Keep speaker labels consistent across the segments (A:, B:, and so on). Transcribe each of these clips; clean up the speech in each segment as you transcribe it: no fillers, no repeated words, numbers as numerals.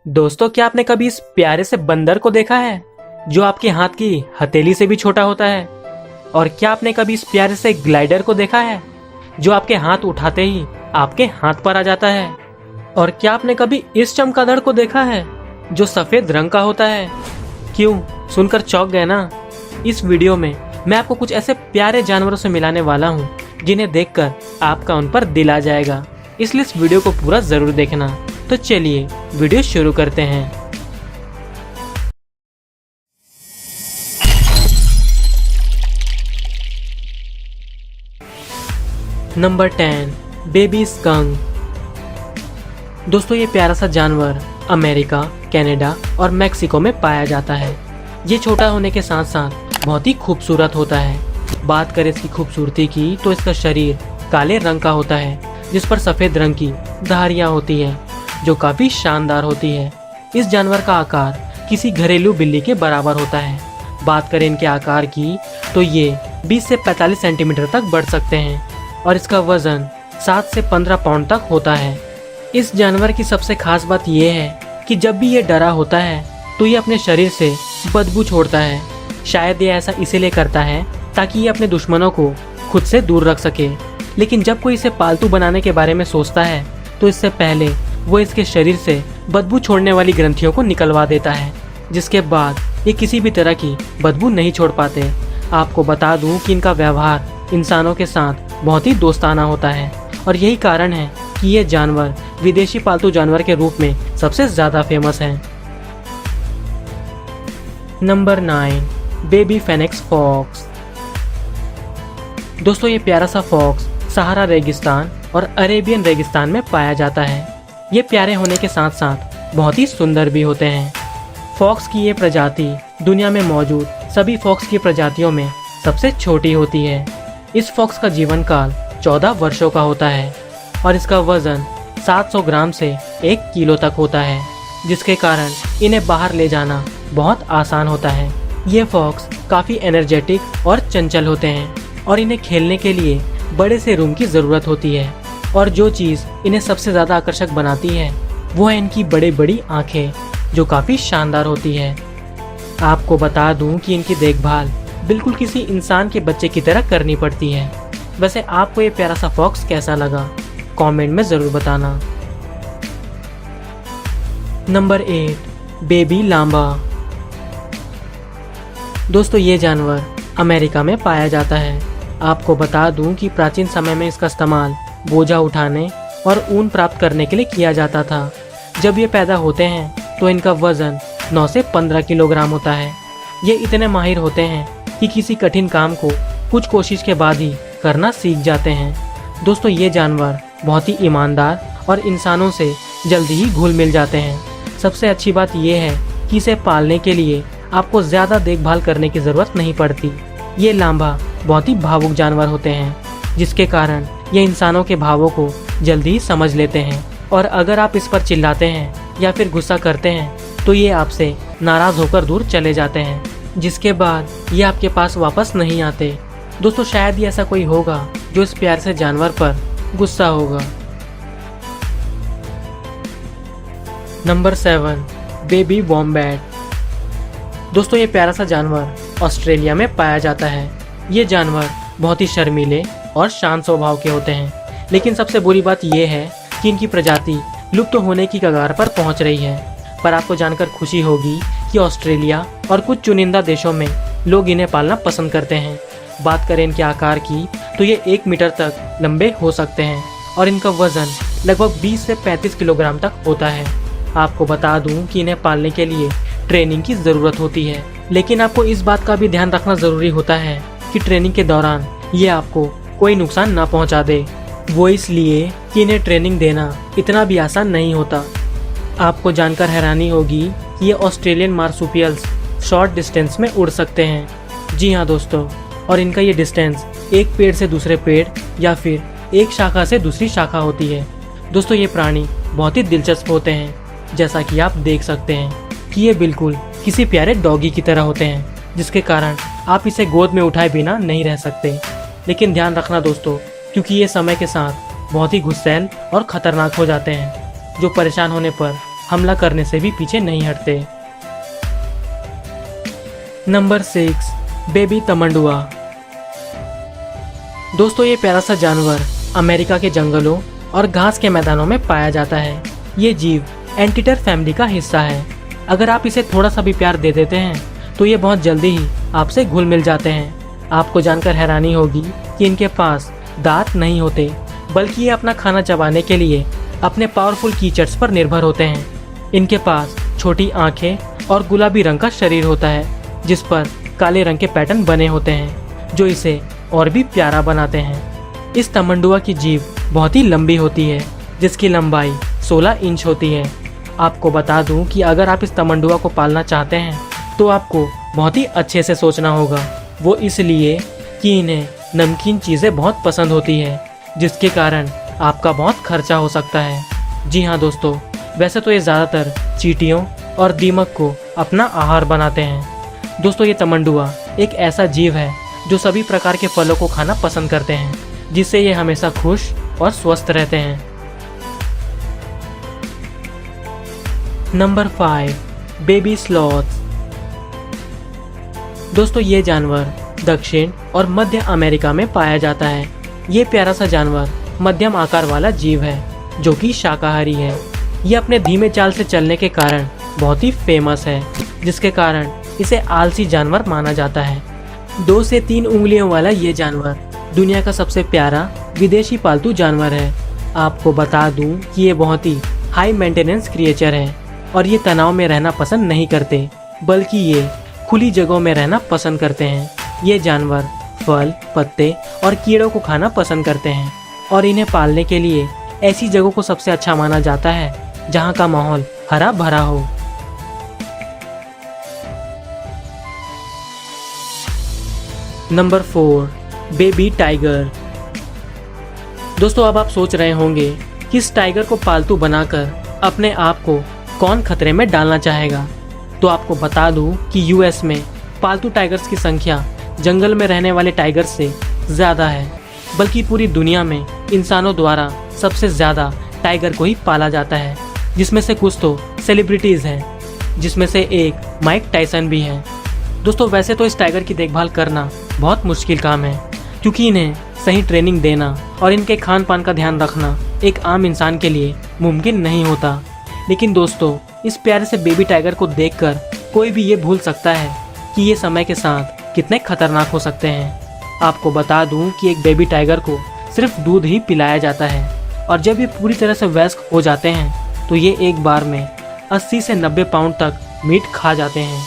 A: दोस्तों, क्या आपने कभी इस प्यारे से बंदर को देखा है जो आपके हाथ की हथेली से भी छोटा होता है? और क्या आपने कभी इस प्यारे से ग्लाइडर को देखा है जो आपके हाथ उठाते ही आपके हाथ पर आ जाता है? और क्या आपने कभी इस चमगादड़ को देखा है जो सफेद रंग का होता है? क्यों, सुनकर चौंक गए ना? इस वीडियो में मैं आपको कुछ ऐसे प्यारे जानवरों से मिलाने वाला हूँ जिन्हें देखकर आपका उन पर दिल आ जाएगा, इसलिए इस वीडियो को पूरा जरूर देखना। तो चलिए वीडियो शुरू करते हैं। Number 10, baby skunk. दोस्तों, ये प्यारा सा जानवर अमेरिका, कनाडा और मेक्सिको में पाया जाता है। ये छोटा होने के साथ साथ बहुत ही खूबसूरत होता है। बात करें इसकी खूबसूरती की तो इसका शरीर काले रंग का होता है जिस पर सफेद रंग की धारियां होती है जो काफी शानदार होती है। इस जानवर का आकार किसी घरेलू बिल्ली के बराबर होता है। बात करें इनके आकार की तो ये 20 से 45 सेंटीमीटर तक बढ़ सकते हैं और इसका वजन 7 से 15 पाउंड तक होता है। इस जानवर की सबसे खास बात यह है कि जब भी ये डरा होता है तो ये अपने शरीर से बदबू छोड़ता है। शायद ये ऐसा इसीलिए करता है ताकि ये अपने दुश्मनों को खुद से दूर रख सके। लेकिन जब कोई इसे पालतू बनाने के बारे में सोचता है तो इससे पहले वो इसके शरीर से बदबू छोड़ने वाली ग्रंथियों को निकलवा देता है, जिसके बाद ये किसी भी तरह की बदबू नहीं छोड़ पाते। आपको बता दूं कि इनका व्यवहार इंसानों के साथ बहुत ही दोस्ताना होता है और यही कारण है कि ये जानवर विदेशी पालतू जानवर के रूप में सबसे ज्यादा फेमस है। Number 9, baby fennec fox. दोस्तों, ये प्यारा सा फॉक्स सहारा रेगिस्तान और अरेबियन रेगिस्तान में पाया जाता है। ये प्यारे होने के साथ साथ बहुत ही सुंदर भी होते हैं। फॉक्स की ये प्रजाति दुनिया में मौजूद सभी फॉक्स की प्रजातियों में सबसे छोटी होती है। इस फॉक्स का जीवन काल 14 वर्षों का होता है और इसका वजन 700 ग्राम से 1 किलो तक होता है, जिसके कारण इन्हें बाहर ले जाना बहुत आसान होता है। ये फॉक्स काफ़ी एनर्जेटिक और चंचल होते हैं और इन्हें खेलने के लिए बड़े से रूम की ज़रूरत होती है। और जो चीज़ इन्हें सबसे ज़्यादा आकर्षक बनाती है वो है इनकी बड़ी बड़ी आँखें जो काफ़ी शानदार होती है। आपको बता दूं कि इनकी देखभाल बिल्कुल किसी इंसान के बच्चे की तरह करनी पड़ती है। वैसे आपको ये प्यारा सा फॉक्स कैसा लगा, कमेंट में ज़रूर बताना। Number 8, baby llama. दोस्तों, ये जानवर अमेरिका में पाया जाता है। आपको बता दूं कि प्राचीन समय में इसका इस्तेमाल बोझा उठाने और ऊन प्राप्त करने के लिए किया जाता था। जब ये पैदा होते हैं तो इनका वजन 9 से 15 किलोग्राम होता है। ये इतने माहिर होते हैं कि किसी कठिन काम को कुछ कोशिश के बाद ही करना सीख जाते हैं। दोस्तों, ये जानवर बहुत ही ईमानदार और इंसानों से जल्दी ही घुल मिल जाते हैं। सबसे अच्छी बात यह है कि इसे पालने के लिए आपको ज़्यादा देखभाल करने की ज़रूरत नहीं पड़ती। ये लांबा बहुत ही भावुक जानवर होते हैं, जिसके कारण ये इंसानों के भावों को जल्दी ही समझ लेते हैं और अगर आप इस पर चिल्लाते हैं या फिर गुस्सा करते हैं तो ये आपसे नाराज़ होकर दूर चले जाते हैं, जिसके बाद ये आपके पास वापस नहीं आते। दोस्तों, शायद ही ऐसा कोई होगा जो इस प्यारे से जानवर पर गुस्सा होगा। Number 7, baby wombat. दोस्तों, ये प्यारा सा जानवर ऑस्ट्रेलिया में पाया जाता है। ये जानवर बहुत ही शर्मीले और शांत स्वभाव के होते हैं, लेकिन सबसे बुरी बात यह है कि इनकी प्रजाति लुप्त होने की कगार पर पहुंच रही है। पर आपको जानकर खुशी होगी कि ऑस्ट्रेलिया और कुछ चुनिंदा देशों में लोग इन्हें पालना पसंद करते हैं। बात करें इनके आकार की तो ये 1 मीटर तक लंबे हो सकते हैं और इनका वजन लगभग 20 से 35 किलोग्राम तक होता है। आपको बता दूं कि इन्हें पालने के लिए ट्रेनिंग की ज़रूरत होती है, लेकिन आपको इस बात का भी ध्यान रखना ज़रूरी होता है कि ट्रेनिंग के दौरान ये आपको कोई नुकसान ना पहुंचा दे। वो इसलिए कि इन्हें ट्रेनिंग देना इतना भी आसान नहीं होता। आपको जानकर हैरानी होगी कि ये ऑस्ट्रेलियन मार्सुपियल्स शॉर्ट डिस्टेंस में उड़ सकते हैं। जी हाँ दोस्तों, और इनका ये डिस्टेंस एक पेड़ से दूसरे पेड़ या फिर एक शाखा से दूसरी शाखा होती है। दोस्तों, ये प्राणी बहुत ही दिलचस्प होते हैं। जैसा कि आप देख सकते हैं कि ये बिल्कुल किसी प्यारे डॉगी की तरह होते हैं, जिसके कारण आप इसे गोद में उठाए बिना नहीं रह सकते। लेकिन ध्यान रखना दोस्तों, क्योंकि ये समय के साथ बहुत ही गुस्सैल और ख़तरनाक हो जाते हैं, जो परेशान होने पर हमला करने से भी पीछे नहीं हटते। Number 6, baby tamandua. दोस्तों ये प्यारा सा जानवर अमेरिका के जंगलों और घास के मैदानों में पाया जाता है। ये जीव एंटीटर फैमिली का हिस्सा है। अगर आप इसे थोड़ा सा भी प्यार दे देते हैं तो ये बहुत जल्दी ही आपसे घुल मिल जाते हैं। आपको जानकर हैरानी होगी कि इनके पास दांत नहीं होते, बल्कि ये अपना खाना चबाने के लिए अपने पावरफुल कीचड्स पर निर्भर होते हैं। इनके पास छोटी आंखें और गुलाबी रंग का शरीर होता है, जिस पर काले रंग के पैटर्न बने होते हैं, जो इसे और भी प्यारा बनाते हैं। इस तमंडुआ की जीभ बहुत ही लंबी होती है, जिसकी लंबाई 16 इंच होती है। आपको बता दूं कि अगर आप इस तमंडुआ को पालना चाहते हैं तो आपको बहुत ही अच्छे से सोचना होगा। वो इसलिए कि इन्हें नमकीन चीज़ें बहुत पसंद होती है, जिसके कारण आपका बहुत खर्चा हो सकता है। जी हाँ दोस्तों, वैसे तो ये ज़्यादातर चींटियों और दीमक को अपना आहार बनाते हैं। दोस्तों ये तमंडुआ एक ऐसा जीव है जो सभी प्रकार के फलों को खाना पसंद करते हैं, जिससे ये हमेशा खुश और स्वस्थ रहते हैं। Number 5, baby sloth. दोस्तों ये जानवर दक्षिण और मध्य अमेरिका में पाया जाता है। ये प्यारा सा जानवर मध्यम आकार वाला जीव है जो कि शाकाहारी है। ये अपने धीमे चाल से चलने के कारण बहुत ही फेमस है, जिसके कारण इसे आलसी जानवर माना जाता है। 2 से 3 उंगलियों वाला ये जानवर दुनिया का सबसे प्यारा विदेशी पालतू जानवर है। आपको बता दूं कि ये बहुत ही हाई मेंटेनेंस क्रिएचर है और ये तनाव में रहना पसंद नहीं करते, बल्कि ये खुली जगहों में रहना पसंद करते हैं। ये जानवर फल, पत्ते और कीड़ों को खाना पसंद करते हैं और इन्हें पालने के लिए ऐसी जगहों को सबसे अच्छा माना जाता है जहाँ का माहौल हरा भरा हो। Number 4, baby tiger. दोस्तों अब आप सोच रहे होंगे कि इस टाइगर को पालतू बनाकर अपने आप को कौन खतरे में डालना चाहेगा। तो आपको बता दूं कि यूएस में पालतू टाइगर्स की संख्या जंगल में रहने वाले टाइगर्स से ज़्यादा है, बल्कि पूरी दुनिया में इंसानों द्वारा सबसे ज़्यादा टाइगर को ही पाला जाता है, जिसमें से कुछ तो सेलिब्रिटीज़ हैं, जिसमें से एक माइक टायसन भी है। दोस्तों वैसे तो इस टाइगर की देखभाल करना बहुत मुश्किल काम है, क्योंकि इन्हें सही ट्रेनिंग देना और इनके खान पान का ध्यान रखना एक आम इंसान के लिए मुमकिन नहीं होता। लेकिन दोस्तों इस प्यारे से बेबी टाइगर को देखकर कोई भी ये भूल सकता है कि ये समय के साथ कितने खतरनाक हो सकते हैं। आपको बता दूं कि एक बेबी टाइगर को सिर्फ दूध ही पिलाया जाता है और जब ये पूरी तरह से वयस्क हो जाते हैं तो ये एक बार में 80 से 90 पाउंड तक मीट खा जाते हैं।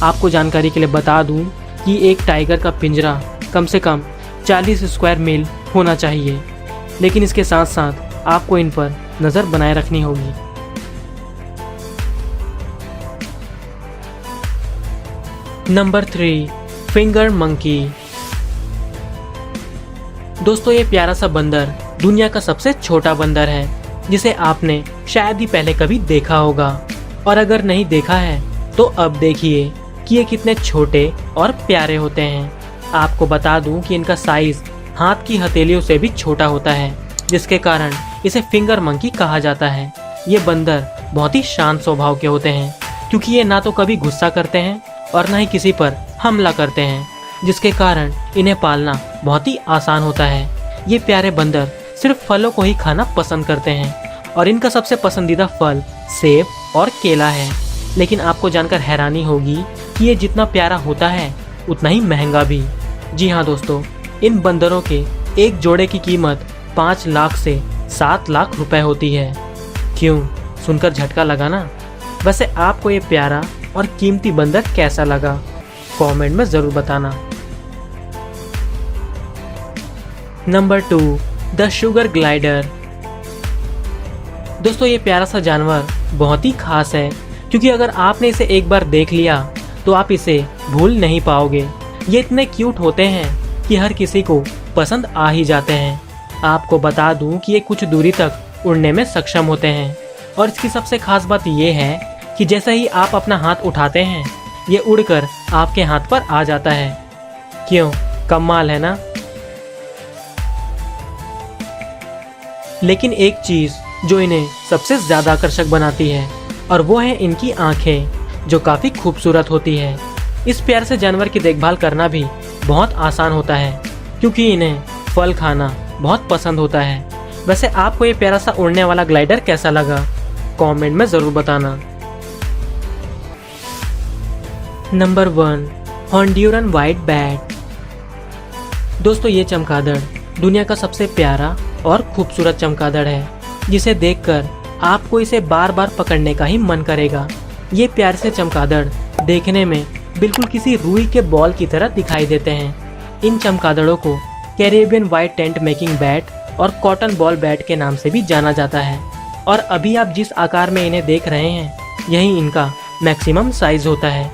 A: आपको जानकारी के लिए बता दूं कि एक टाइगर का पिंजरा कम से कम 40 स्क्वायर मील होना चाहिए, लेकिन इसके साथ साथ आपको इन पर नज़र बनाए रखनी होगी। Number 3, finger monkey. दोस्तों ये प्यारा सा बंदर दुनिया का सबसे छोटा बंदर है, जिसे आपने शायद ही पहले कभी देखा होगा, और अगर नहीं देखा है तो अब देखिए कि ये कितने छोटे और प्यारे होते हैं। आपको बता दूं कि इनका साइज हाथ की हथेलियों से भी छोटा होता है, जिसके कारण इसे फिंगर मंकी कहा जाता है। ये बंदर बहुत ही शांत स्वभाव के होते हैं, क्योंकि ये ना तो कभी गुस्सा करते हैं और ना ही किसी पर हमला करते हैं, जिसके कारण इन्हें पालना बहुत ही आसान होता है। ये प्यारे बंदर सिर्फ फलों को ही खाना पसंद करते हैं और इनका सबसे पसंदीदा फल सेब और केला है। लेकिन आपको जानकर हैरानी होगी कि ये जितना प्यारा होता है उतना ही महंगा भी। जी हाँ दोस्तों, इन बंदरों के एक जोड़े की कीमत 5 लाख से 7 लाख रुपए होती है। क्यों, सुनकर झटका लगा ना? वैसे आपको ये प्यारा और कीमती बंदर कैसा लगा, कमेंट में ज़रूर बताना। Number 2, the sugar glider. दोस्तों ये प्यारा सा जानवर बहुत ही खास है, क्योंकि अगर आपने इसे एक बार देख लिया तो आप इसे भूल नहीं पाओगे। ये इतने क्यूट होते हैं कि हर किसी को पसंद आ ही जाते हैं। आपको बता दूं कि ये कुछ दूरी तक उड़ने में सक्षम होते हैं, और इसकी सबसे खास बात ये है कि जैसे ही आप अपना हाथ उठाते हैं ये उड़कर आपके हाथ पर आ जाता है। क्यों, कमाल है ना? लेकिन एक चीज़ जो इन्हें सबसे ज़्यादा आकर्षक बनाती है और वो है इनकी आंखें, जो काफ़ी खूबसूरत होती है। इस प्यारे से जानवर की देखभाल करना भी बहुत आसान होता है, क्योंकि इन्हें फल खाना बहुत पसंद होता है। वैसे आपको ये प्यारा सा उड़ने वाला ग्लाइडर कैसा लगा, कमेंट में ज़रूर बताना। Number 1, Honduran white bat. दोस्तों ये चमगादड़ दुनिया का सबसे प्यारा और खूबसूरत चमगादड़ है, जिसे देखकर आपको इसे बार बार पकड़ने का ही मन करेगा। ये प्यारे से चमगादड़ देखने में बिल्कुल किसी रुई के बॉल की तरह दिखाई देते हैं। इन चमगादड़ों को Caribbean white tent making bat और कॉटन बॉल बैट के नाम से भी जाना जाता है। और अभी आप जिस आकार में इन्हें देख रहे हैं, यही इनका मैक्सिमम साइज होता है।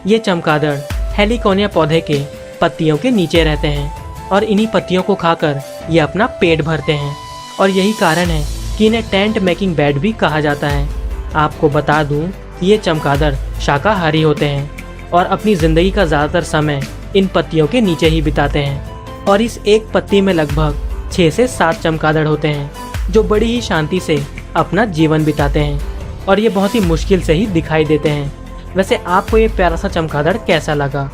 A: ये चमगादड़ हेलिकोनिया पौधे के पत्तियों के नीचे रहते हैं और इन्हीं पत्तियों को खाकर ये अपना पेट भरते हैं, और यही कारण है कि इन्हें टेंट मेकिंग बैट भी कहा जाता है। आपको बता दूं, ये चमगादड़ शाकाहारी होते हैं और अपनी ज़िंदगी का ज़्यादातर समय इन पत्तियों के नीचे ही बिताते हैं। और इस एक पत्ती में लगभग 6 से 7 चमगादड़ होते हैं, जो बड़ी ही शांति से अपना जीवन बिताते हैं, और ये बहुत ही मुश्किल से ही दिखाई देते हैं। वैसे आपको ये प्यारा सा चमगादड़ कैसा लगा,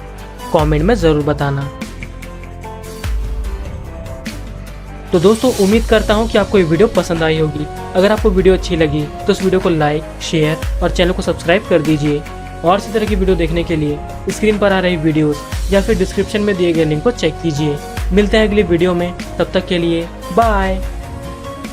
A: कमेंट में ज़रूर बताना। तो दोस्तों उम्मीद करता हूँ कि आपको ये वीडियो पसंद आई होगी। अगर आपको वीडियो अच्छी लगी तो इस वीडियो को लाइक, शेयर और चैनल को सब्सक्राइब कर दीजिए। और इसी तरह की वीडियो देखने के लिए स्क्रीन पर आ रही वीडियोस या फिर डिस्क्रिप्शन में दिए गए लिंक को चेक कीजिए। मिलते हैं अगली वीडियो में, तब तक के लिए बाय।